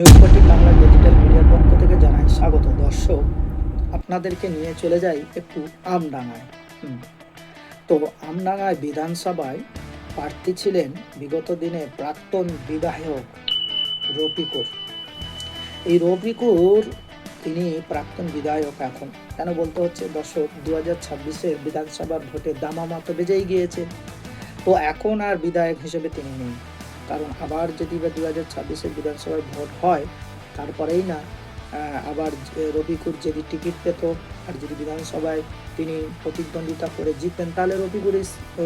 News 14 Bangla digital মিডিয়ার পক্ষ থেকে জানাই স্বাগত। দর্শক, আপনাদেরকে নিয়ে চলে যাই একটু আমডাঙ্গায়। তো আমডাঙ্গায় বিধানসভায় প্রার্থী ছিলেন বিগত দিনে প্রাক্তন বিধায়ক রফিকুর। এই রফিকুর তিনি প্রাক্তন বিধায়ক। এখন কেন বলতে হচ্ছে দর্শক, 2026-এর বিধানসভার ভোটে দামামা তো বেজেই গিয়েছে। তো এখন আর বিধায়ক হিসেবে তিনি নেই, কারণ আবার যদি 2026-এর বিধানসভার ভোট হয়, তারপরেই না আবার রফিকুর যদি টিকিট পেত আর যদি বিধানসভায় তিনি প্রতিদ্বন্দ্বিতা করে জিততেন, তাহলে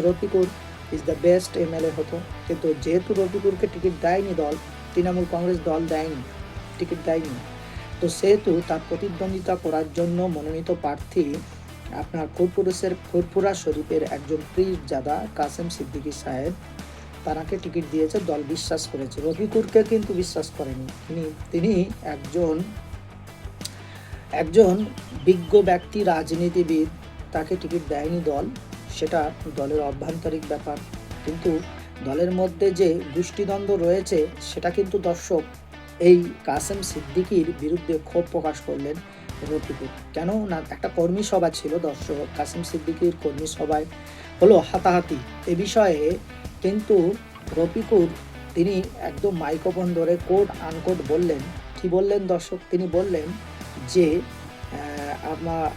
Rafiqur is the best MLA হতো। কিন্তু যেহেতু রফিকুরকে টিকিট দেয়নি দল, তৃণমূল কংগ্রেস দল দেয়নি, টিকিট দেয়নি, তো সেহেতু তার প্রতিদ্বন্দ্বিতা করার জন্য মনোনীত প্রার্থী আপনার ফুরফুরা শরীফের একজন পীরজাদা কাসেম সিদ্দিকী সাহেব, তারাকে টিকিট দিয়েছে। দল বিশ্বাস করেছে, রফিকুরকে কিন্তু বিশ্বাস করেনি। তিনি একজন বিজ্ঞ ব্যক্তি, রাজনীতিবিদ, তাকে টিকিট দেয়নি দল। সেটা দলের অভ্যন্তরিক ব্যাপার। কিন্তু দলের মধ্যে যে গোষ্ঠীদ্বন্দ্ব রয়েছে, সেটা কিন্তু দর্শক এই কাসেম সিদ্দিকীর বিরুদ্ধে ক্ষোভ প্রকাশ করলেন রফিকুর। কেন না, একটা কর্মী সভা ছিল দর্শক, কাসেম সিদ্দিকীর কর্মী সভায় হলো হাতাহাতি। এ বিষয়ে কিন্তু রফিকুর তিনি একদম মাইক্রোফোন ধরে কোট আনকোট বললেন। কি বললেন দর্শক? তিনি বললেন যে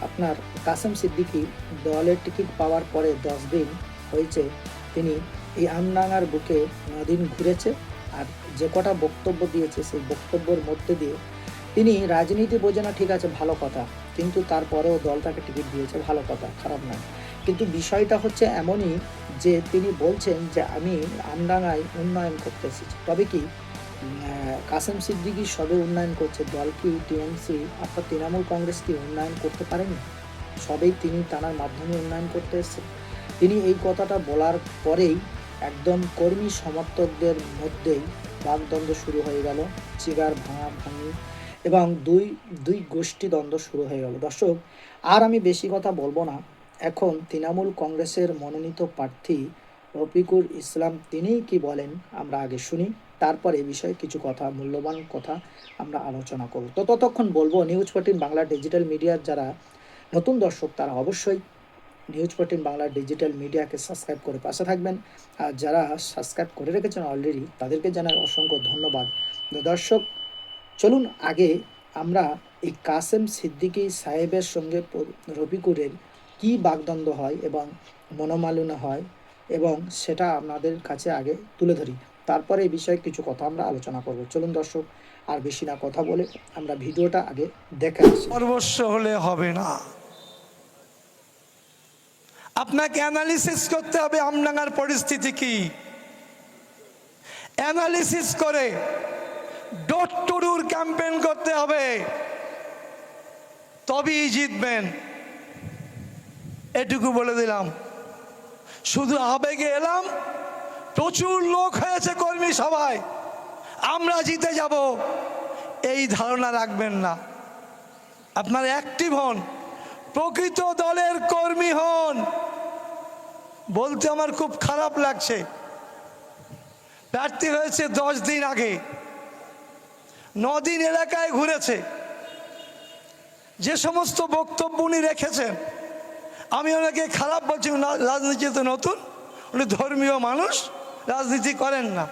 আপনার কাসেম সিদ্দিকী দলের টিকিট পাওয়ার পরে 10 দিন হয়েছে, তিনি এই আমডাঙ্গার বুকে 9 দিন ঘুরেছে। আর যে কটা বক্তব্য দিয়েছে, সেই বক্তব্যের মধ্যে দিয়ে তিনি রাজনীতি বোঝে না, ঠিক আছে, ভালো কথা, কিন্তু তারপরেও দল তাকে টিকিট দিয়েছে, ভালো কথা, খারাপ নয়। কিন্তু বিষয়টা হচ্ছে এমনই যে তিনি বলছেন যে আমি আমডাঙ্গায় উন্নয়ন করতে এসেছি। তবে কি কাসেম সিদ্দিকী সবে উন্নয়ন করছে, দল কি টিএমসি অর্থাৎ তৃণমূল কংগ্রেস কি উন্নয়ন করতে পারেনি? সবেই তিনি টানার মাধ্যমে উন্নয়ন করতে এসেছেন। তিনি এই কথাটা বলার পরেই একদম কর্মী সমর্থকদের মধ্যেই বাগদ্বন্দ্ব শুরু হয়ে গেল, চিগার ভাঙাভাঙি এবং দুই গোষ্ঠী দ্বন্দ্ব শুরু হয়ে গেল। দর্শক, আর আমি বেশি কথা বলবো না। এখন তৃণমূল কংগ্রেসের মনোনীত প্রার্থী রফিকুর ইসলাম তিনি কি বলেন আমরা আগে শুনি, তারপর এ বিষয়ে কিছু কথা, মূল্যবান কথা আমরা আলোচনা করব। তো ততক্ষণ বলবো, নিউজ 14 বাংলা ডিজিটাল মিডিয়ার যারা নতুন দর্শক, তারা অবশ্যই নিউজ 14 বাংলা ডিজিটাল মিডিয়াকে সাবস্ক্রাইব করে পাশে থাকবেন। আর যারা সাবস্ক্রাইব করে রেখেছেন অলরেডি, তাদেরকে জানাই অসংখ্য ধন্যবাদ। দর্শক, চলুন আগে আমরা এই কাসেম সিদ্দিকী সাহেবের সঙ্গে রফিকুরের কি বাগদ্বন্দ্ব হয় এবং মনোমালিন্য হয়, এবং সেটা আপনাদের কাছে আগে তুলে ধরি, তারপরে এই বিষয়ে কিছু কথা আমরা আলোচনা করব। চলুন দর্শক, আর বেশি না কথা বলে আমরা ভিডিওটা আগে দেখে আসি। সর্বস্ব হলে হবে না, আপনাকে অ্যানালিসিস করতে হবে আমডাঙ্গার পরিস্থিতি কি। অ্যানালিসিস করে ডোর টু ডোর ক্যাম্পেইন করতে হবে, তবেই জিতবেন। এটুকু বলে দিলাম। শুধু আবেগে এলাম, প্রচুর লোক হয়েছে কর্মী সভায়, আমরা জিতে যাব, এই ধারণা রাখবেন না। আপনারা অ্যাক্টিভ হন, প্রকৃত দলের কর্মী হন। বলতে আমার খুব খারাপ লাগছে, প্রার্থী হয়েছে 10 দিন আগে, 9 দিন এলাকায় ঘুরেছে। যে সমস্ত বক্তব্য উনি রেখেছেন, আমি ওনাকে খারাপ বলছি। রাজনীতিতে নতুন, উনি ধর্মীয় মানুষ, রাজনীতি করেন না।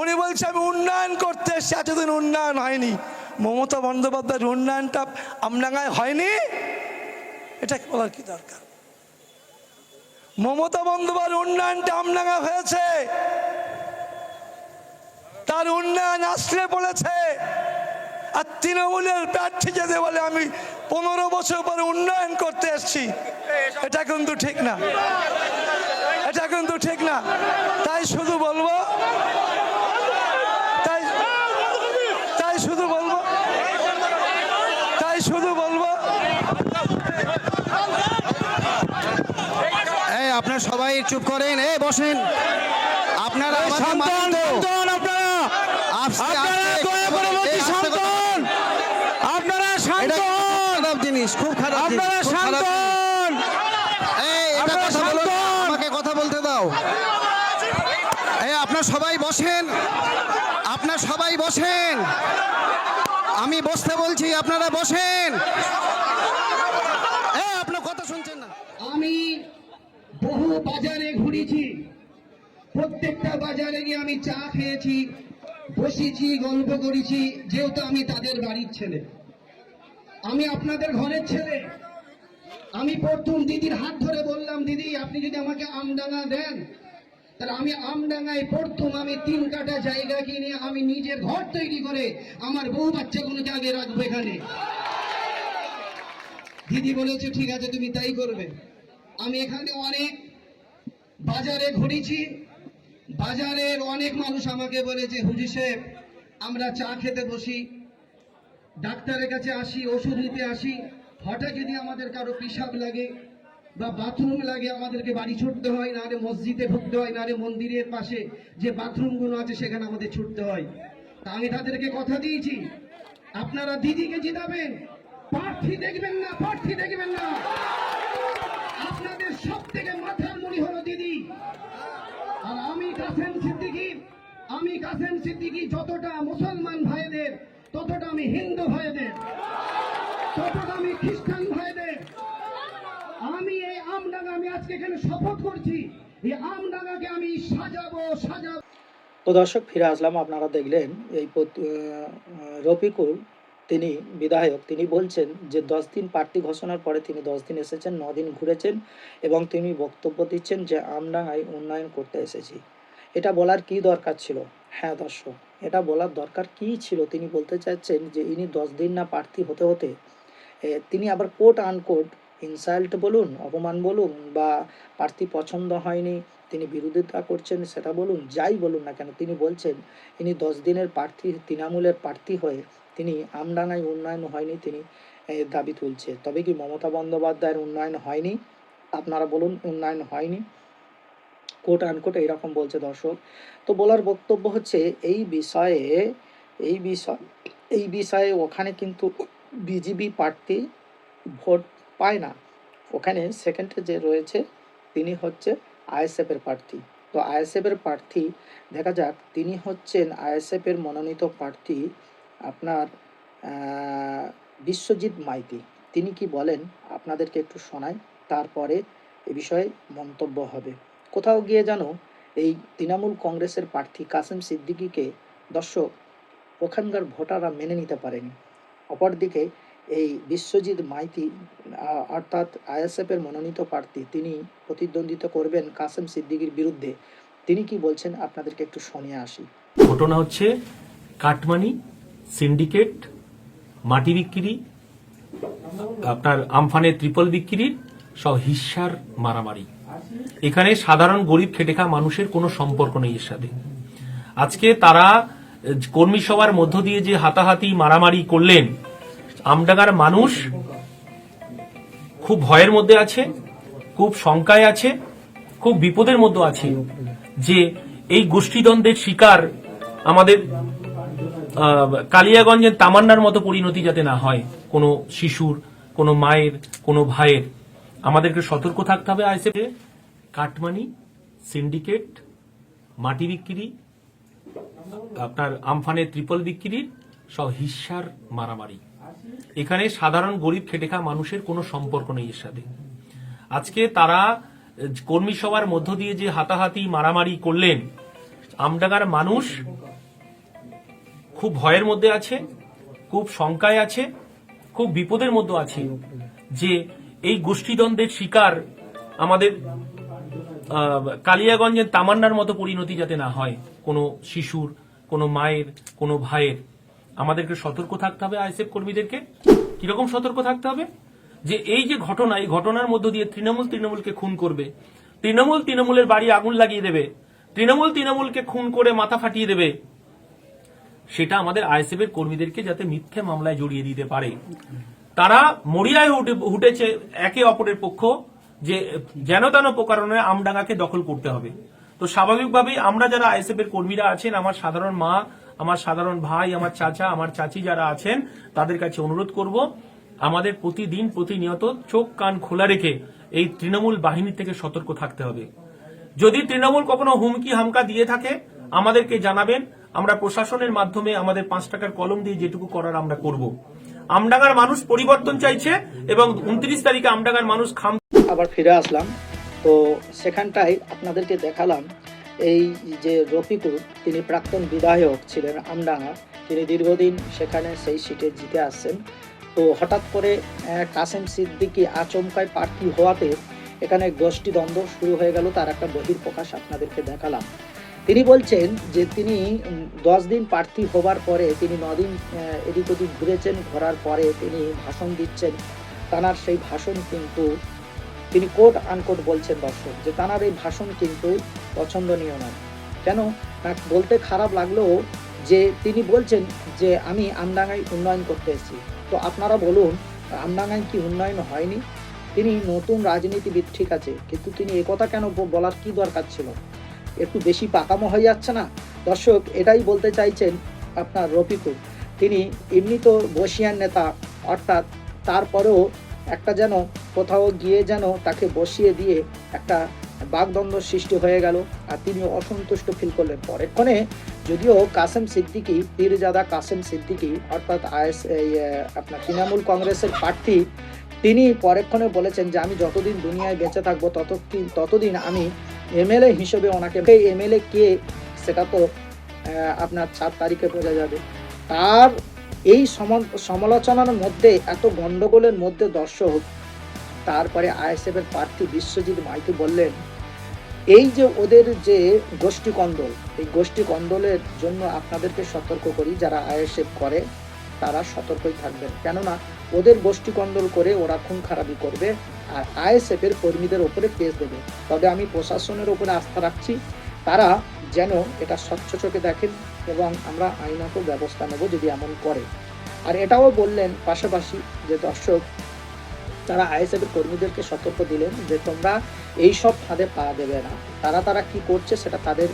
উনি বলছে আমি উন্নয়ন করতে এসেছি, এতদিন উন্নয়ন হয়নি। মমতা বন্দ্যোপাধ্যায়ের উন্নয়নটা আমডাঙ্গায় হয়নি, এটা বলার কি দরকার? মমতা বন্দ্যোপাধ্যায়ের উন্নয়নটা আমডাঙ্গা হয়েছে, তার উন্নয়ন আশ্রে পড়েছে। আর তৃণমূলের প্রার্থী যেতে বলে আমি 15 বছর পরে উন্নয়ন করতে এসেছি, এটা কিন্তু ঠিক না, এটা কিন্তু ঠিক না। তাই শুধু বলবো, আপনারা সবাই চুপ করেন, বসেন। আপনারা জিনিস খুব খারাপ, আমাকে কথা বলতে দাও। আপনারা সবাই বসেন, আপনারা সবাই বসেন, আমি বসতে বলছি, আপনারা বসেন। আপনার কথা শুনছেন না? আমি বহু বাজারে ঘুরেছি, প্রত্যেকটা বাজারে গিয়ে আমি চা খেয়েছি, বসেছি, গল্প করেছি, যেহেতু আমি তাদের বাড়ির ছেলে, আমি আপনাদের ঘরের ছেলে। আমি প্রথম দিদির হাত ধরে বললাম, দিদি আপনি যদি আমাকে আমডাঙ্গা দেন, তাহলে আমি আমডাঙ্গায় প্রথম আমি 3 কাঠা জায়গা কিনে আমি নিজের ঘর তৈরি করে আমার বউ বাচ্চাগুলোকে আগে রাখবো এখানে। দিদি বলেছে ঠিক আছে তুমি তাই করবে। আমি এখানে অনেক বাজারে ঘুরেছি, বাজারের অনেক মানুষ আমাকে বলেছে হুজুর সাহেব আমরা চা খেতে বসি, ডাক্তারের কাছে আসি, ওষুধ নিতে আসি, হঠাৎ যদি আমাদের কারো পেশাব লাগে বা বাথরুম লাগে আমাদেরকে বাড়ি ছুটতে হয়, না রে মসজিদে ঢুকতে হয়, না রে মন্দিরের পাশে যে বাথরুমগুলো আছে সেখানে আমাদের ছুটতে হয়। তা আমি তাদেরকে কথা দিয়েছি আপনারা দিদিকে জিতাবেন, প্রার্থী দেখবেন না, প্রার্থী দেখবেন না, আপনাদের সব থেকে মাথার মুড়ি হলো দিদি। আর আমি কাসেম সিদ্দিকী যতটা মুসলমান ভাইদের, ততটা আমি হিন্দু ভাইদের, ততটা আমি খ্রিস্টান ভাইদের, আমি এই আমডাঙ্গা, আমি আজকে এখানে শপথ করছি এই আমডাঙ্গাকে আমি সাজাবো। তো দর্শক, ফিরে আসলাম। আপনারা দেখলেন এই রফিকুল, তিনি বিধায়ক, তিনি বলছেন যে 10 দিন প্রার্থী ঘোষণার পরে তিনি 10 দিন এসেছেন, 9 দিন ঘুরেছেন এবং তিনি বক্তব্য দিচ্ছেন যে আমডাঙ্গায় উন্নয়ন করতে এসেছি। এটা বলার কি দরকার ছিল? হ্যাঁ দর্শক, এটা বলার দরকার কি ছিল? তিনি বলতে চাচ্ছেন যে ইনি 10 দিন না প্রার্থী হতে হতে তিনি আবার কোট আনকোট ইনসাল্ট বলুন, অপমান বলুন, বা প্রার্থী পছন্দ হয়নি তিনি বিরোধিতা করছেন সেটা বলুন, যাই বলুন না কেন, তিনি বলছেন ইনি 10 দিনের প্রার্থী, তৃণমূলের প্রার্থী হয়ে তিনি আমডাঙ্গায় উন্নয়ন হয়নি তিনি দাবি তুলছে। তবে কি মমতা বন্দ্যোপাধ্যায়ের উন্নয়ন হয়নি? আপনারা বলুন উন্নয়ন হয়নি? কোট আনকোট এইরকম বলছে দর্শক। তো বলার বক্তব্য হচ্ছে এই বিষয়ে ওখানে কিন্তু বিজেপি প্রার্থী ভোট পায় না। ওখানে সেকেন্ডে যে রয়েছে তিনি হচ্ছে আইএসএফের প্রার্থী। তো আইএসএফের প্রার্থী দেখা যাক, তিনি হচ্ছেন আইএসএফের মনোনীত প্রার্থী আপনার বিশ্বজিৎ মাইতি। তিনি কি বলেন আপনাদেরকে একটু শোনাই, তারপরে এ বিষয়ে মন্তব্য হবে। কোথাও গিয়ে যেন এই তৃণমূল কংগ্রেসের প্রার্থী কাসেম সিদ্দিকীকে দর্শক ওখানকার ভোটাররা মেনে নিতে পারেনি। অপরদিকে এই বিশ্বজিৎ মাইতি অর্থাৎ আইএসএফের মনোনীত প্রার্থী, তিনি প্রতিদ্বন্দ্বিতা করবেন কাসেম সিদ্দিকীর বিরুদ্ধে। তিনি কি বলছেন আপনাদেরকে একটু শুনিয়ে আসি। ঘটনা হচ্ছে কাটমানি, সিন্ডিকেট, মাটি বিক্রি, আপনার আমফানের ত্রিপল বিক্রি, সব হিস্যার মারামারি। এখানে সাধারণ গরিব খেটে খাওয়া মানুষের কোনো সম্পর্ক নেই এর সাথে। আজকে তারা কর্মী সভার মধ্য দিয়ে যে হাতাহাতি মারামারি করলেন, আমডাঙ্গার মানুষ খুব ভয়ের মধ্যে আছে, খুব শঙ্কায় আছে, খুব বিপদের মধ্যে আছে যে এই গোষ্ঠীদ্বন্দ্বের শিকার আমাদের কালিয়াগঞ্জের তামান্নার মতো পরিণতি যাতে না হয় কোনো শিশুর, কোনো মায়ের, কোনো ভাইয়ের। আমাদেরকে সতর্ক থাকতে হবে। আইসে কাটমানি, সিন্ডিকেট, মাটি বিক্রি, আপনার আমফানের ত্রিপল বিক্রি, সব হিস্যার মারামারি। এখানে সাধারণ গরিব খেটে খাওয়া মানুষের কোনো সম্পর্ক নেই এর সাথে। আজকে তারা কর্মী সভার মধ্য দিয়ে যে হাতাহাতি মারামারি করলেন, আমডাঙ্গার মানুষ খুব ভয়ের মধ্যে আছে, খুব শঙ্কায় আছে, খুব বিপদের মধ্যে আছে যে এই গোষ্ঠীদ্বন্দ্বের শিকার আমাদের কালিয়াগঞ্জের তামান্নার মতো পরিণতি যাতে না হয় কোনো শিশুর, কোনো মায়ের, কোনো ভাইয়ের। আমাদেরকে সতর্ক থাকতে হবে আইএসএফ কর্মীদেরকে। কিরকম সতর্ক থাকতে হবে? যে এই যে ঘটনা, এই ঘটনার মধ্য দিয়ে তৃণমূলকে খুন করবে, তৃণমূলের বাড়ি আগুন লাগিয়ে দেবে, তৃণমূলকে খুন করে মাথা ফাটিয়ে দেবে, সেটা আমাদের আইএসএফ এর কর্মীদেরকে যাতে মিথ্যে মামলায় জড়িয়ে দিতে পারে। তারা মরিয়ায় উঠেছে একে অপরের পক্ষ যে যেন তেন প্রকারণে আমডাঙ্গাকে দখল করতে হবে। তো স্বাভাবিকভাবেই আমরা যারা আইএসএফ এর কর্মীরা আছেন, আমার সাধারণ মা, আমার সাধারণ ভাই, আমার চাচা, আমার চাচি যারা আছেন, তাদের কাছে অনুরোধ করব আমাদের প্রতিদিন প্রতিনিয়ত চোখ কান খোলা রেখে এই তৃণমূল বাহিনী থেকে সতর্ক থাকতে হবে। যদি তৃণমূল কখনো হুমকি হামকা দিয়ে থাকে আমাদেরকে জানাবেন, আমরা প্রশাসনের মাধ্যমে আমাদের 5 টাকার কলম দিয়ে যেটুকু করার আমরা করব। আমডাঙ্গার মানুষ পরিবর্তন চাইছে এবং 29 তারিখে আমডাঙ্গার মানুষ আবার ফিরে আসলাম। তো সেখানটায় আপনাদেরকে দেখালাম এই যে রফিকুর, তিনি প্রাক্তন বিধায়ক ছিলেন আমডাঙ্গা, তিনি দীর্ঘদিন সেখানে সেই সিটে জিতে আসছেন। তো হঠাৎ করে কাসেম সিদ্দিকী আচমকায় প্রার্থী হওয়াতে এখানে গোষ্ঠী দ্বন্দ্ব শুরু হয়ে গেল, তার একটা বহিঃপ্রকাশ আপনাদেরকে দেখালাম। তিনি বলছেন যে তিনি 10 দিন প্রার্থী হবার পরে তিনি 9 দিন এদিক ওদিক ঘুরেছেন, ঘোরার পরে তিনি ভাষণ দিচ্ছেন। তানার সেই ভাষণ কিন্তু তিনি কোট আনকোট বলছেন দর্শক যে তানার এই ভাষণ কিন্তু পছন্দনীয় নয়। কেন না বলতে খারাপ লাগলেও যে তিনি বলছেন যে আমি আমডাঙ্গায় উন্নয়ন করতে এসেছি। তো আপনারা বলুন, আমডাঙ্গায় কি উন্নয়ন হয়নি? তিনি নতুন রাজনীতিবিদ ঠিক আছে, কিন্তু তিনি একথা কেন বলার কি দরকার ছিল? একটু বেশি পাকামো হয়ে যাচ্ছে না দর্শক? এটাই বলতে চাইছেন আপনার রফিকুর। তিনি এমনি তো বসিয়ান নেতা, অর্থাৎ তারপরেও একটা যেন কোথাও গিয়ে যেন তাকে বসিয়ে দিয়ে একটা বাগদ্বন্দ্ব সৃষ্টি হয়ে গেল, আর তিনি অসন্তুষ্ট ফিল করলেন। পরেক্ষণে যদিও কাসেম সিদ্দিকী, পীরজাদা কাসেম সিদ্দিকী অর্থাৎ আপনার তৃণমূল কংগ্রেসের প্রার্থী, তিনি পরেক্ষণে বলেছেন যে আমি যতদিন দুনিয়ায় বেঁচে থাকবো ততদিন আমি এমএলএ হিসেবে ওনাকে, এমএলএ কে সেটা তো আপনার 4 তারিখে বোঝা যাবে। তার এই সমালোচনার মধ্যে, এত গন্ডগোলের মধ্যে দর্শক, তারপরে আইএসএফের প্রার্থী বিশ্বজিৎ মাইতি বললেন এই যে ওদের যে গোষ্ঠী কন্দল, এই গোষ্ঠী কন্দলের জন্য আপনাদেরকে সতর্ক করি, যারা আইএসএফ করে তারা সতর্কই থাকবেন। কেননা ওদের গোষ্ঠী কন্দল করে ওরা খুন খারাপি করবে আর আইএসএফের কর্মীদের ওপরে কেস দেবে। তবে আমি প্রশাসনের ওপরে আস্থা রাখছি, তারা যেন এটা স্বচ্ছ চোখে দেখেন এবং আমরা আইনত ব্যবস্থা নেব যদি এমন করে। আর এটাও বললেন পাশাপাশি যে দর্শক, তারা আইএসএফের কর্মীদেরকে সতর্ক দিলেন যে তোমরা এই সব ফাঁদে পা দেবে না, তারা কি করছে সেটা তাদের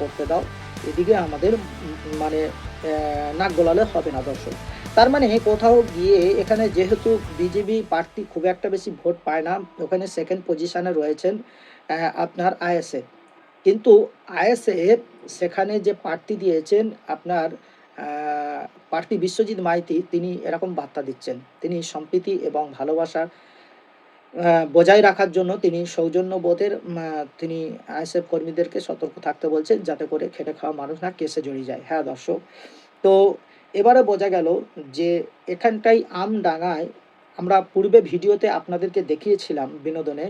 করতে দাও, এদিকে আমাদের মানে নাক গলালে হবে না দর্শক। তার মানে কোথাও গিয়ে এখানে যেহেতু বিজেপি প্রার্থী খুব একটা বেশি ভোট পায় না, ওখানে সেকেন্ড পজিশনে রয়েছেন আপনার আইএসএফ, কিন্তু আইএসএফ সেখানে যে প্রার্থী দিয়েছেন আপনার প্রার্থী বিশ্বজিৎ মাইতি, তিনি এরকম বার্তা দিচ্ছেন, তিনি সম্প্রীতি এবং ভালোবাসার বজায় রাখার জন্য তিনি সৌজন্যবোধের তিনি আইএসএফ কর্মীদেরকে সতর্ক থাকতে বলছেন, যাতে করে খেটে খাওয়া মানুষ না কেসে জড়িয়ে যায়। হ্যাঁ দর্শক, তো এবারে বোঝা গেল যে এখানটাই আমডাঙ্গায়, আমরা পূর্বে ভিডিওতে আপনাদেরকে দেখিয়েছিলাম বিনোদনে,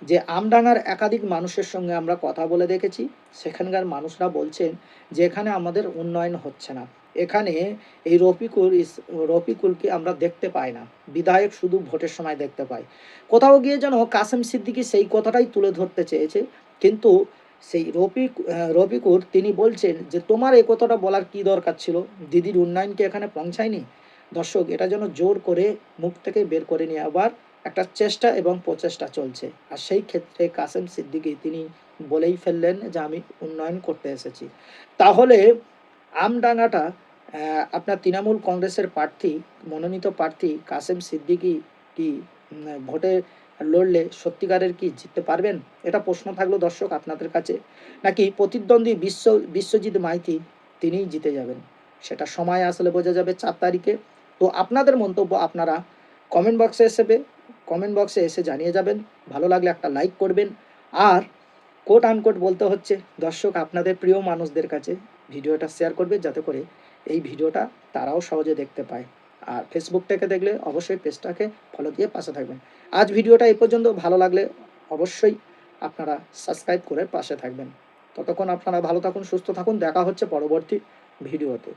যে আমডাঙ্গার একাধিক মানুষের সঙ্গে আমরা কথা বলে দেখেছি। সেখানকার মানুষরা বলছেন যে এখানে আমাদের উন্নয়ন হচ্ছে না, এখানে এই রফিকুলকে আমরা দেখতে পাই না, বিধায়ক শুধু ভোটের সময় দেখতে পাই। কোথাও গিয়ে যেন কাসেম সিদ্দিকী সেই কথাটাই তুলে ধরতে চেয়েছে, কিন্তু সেই রফিকুর তিনি বলছেন যে তোমার এই কথাটা বলার কি দরকার ছিল, দিদির উন্নয়নকে এখানে পৌঁছায়নি। দর্শক, এটা যেন জোর করে মুখ থেকে বের করে নিয়ে আবার একটা চেষ্টা এবং প্রচেষ্টা চলছে। আর সেই ক্ষেত্রে কাসেম সিদ্দিকী তিনি বলেই ফেললেন যে আমি উন্নয়ন করতে এসেছি। তাহলে আমডাঙ্গাটা আপনার তৃণমূল কংগ্রেসের প্রার্থী, মনোনীত প্রার্থী কাসেম সিদ্দিকী কি ভোটে লড়লে সত্যিকারের কি জিততে পারবেন? এটা প্রশ্ন থাকলো দর্শক আপনাদের কাছে, নাকি প্রতিদ্বন্দ্বী বিশ্বজিৎ মাইতি তিনিই জিতে যাবেন? সেটা সময় আসলে বোঝা যাবে 4 তারিখে। তো আপনাদের মন্তব্য আপনারা কমেন্ট বক্সে এসে জানিয়ে যাবেন। ভালো লাগলে একটা লাইক করবেন, আর কোট আনকোট বলতে হচ্ছে দর্শক আপনাদের প্রিয় মানুষদের কাছে ভিডিওটা শেয়ার করবে, যাতে করে এই ভিডিওটা তারাও সহজে দেখতে পায়। আর ফেসবুক থেকে দেখলে অবশ্যই পেজটাকে ফলো দিয়ে পাশে থাকবেন। আজ ভিডিওটা এই পর্যন্ত, ভালো লাগলে অবশ্যই আপনারা সাবস্ক্রাইব করে পাশে থাকবেন। ততক্ষণ আপনারা ভালো থাকুন, সুস্থ থাকুন, দেখা হচ্ছে পরবর্তী ভিডিওতে।